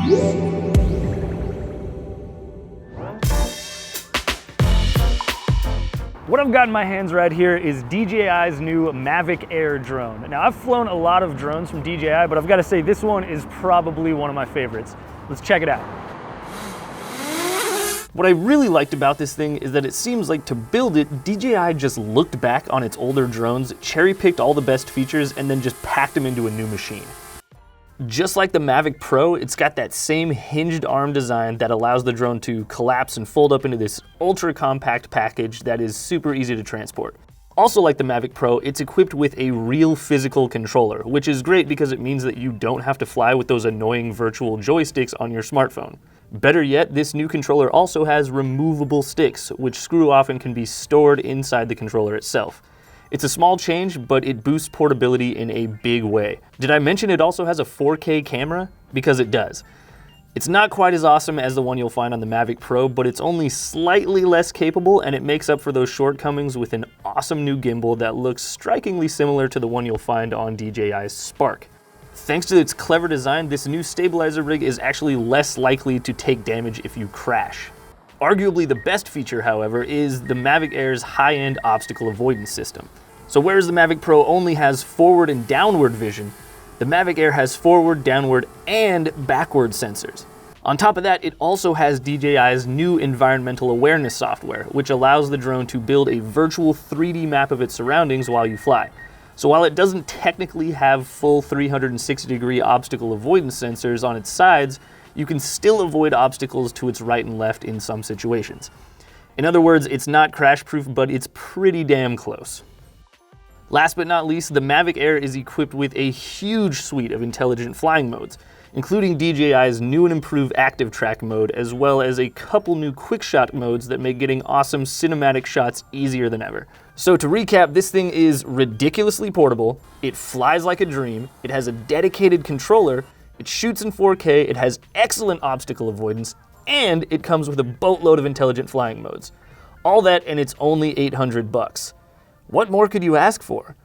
What I've got in my hands right here is DJI's new Mavic Air drone. Now, I've flown a lot of drones from DJI, but I've got to say this one is probably one of my favorites. Let's check it out. What I really liked about this thing is that it seems like to build it, DJI just looked back on its older drones, cherry-picked all the best features, and then just packed them into a new machine. Just like the Mavic Pro, it's got that same hinged arm design that allows the drone to collapse and fold up into this ultra compact package that is super easy to transport. Also like the Mavic Pro, it's equipped with a real physical controller, which is great because it means that you don't have to fly with those annoying virtual joysticks on your smartphone. Better yet, this new controller also has removable sticks, which screw off and can be stored inside the controller itself. It's a small change, but it boosts portability in a big way. Did I mention it also has a 4K camera? Because it does. It's not quite as awesome as the one you'll find on the Mavic Pro, but it's only slightly less capable, and it makes up for those shortcomings with an awesome new gimbal that looks strikingly similar to the one you'll find on DJI's Spark. Thanks to its clever design, this new stabilizer rig is actually less likely to take damage if you crash. Arguably the best feature, however, is the Mavic Air's high-end obstacle avoidance system. So whereas the Mavic Pro only has forward and downward vision, the Mavic Air has forward, downward, and backward sensors. On top of that, it also has DJI's new environmental awareness software, which allows the drone to build a virtual 3D map of its surroundings while you fly. So while it doesn't technically have full 360-degree obstacle avoidance sensors on its sides, you can still avoid obstacles to its right and left in some situations. In other words, it's not crash-proof, but it's pretty damn close. Last but not least, the Mavic Air is equipped with a huge suite of intelligent flying modes, including DJI's new and improved active track mode, as well as a couple new quick shot modes that make getting awesome cinematic shots easier than ever. So to recap, this thing is ridiculously portable, it flies like a dream, it has a dedicated controller, it shoots in 4K, it has excellent obstacle avoidance, and it comes with a boatload of intelligent flying modes. All that, and it's only $800 bucks. What more could you ask for?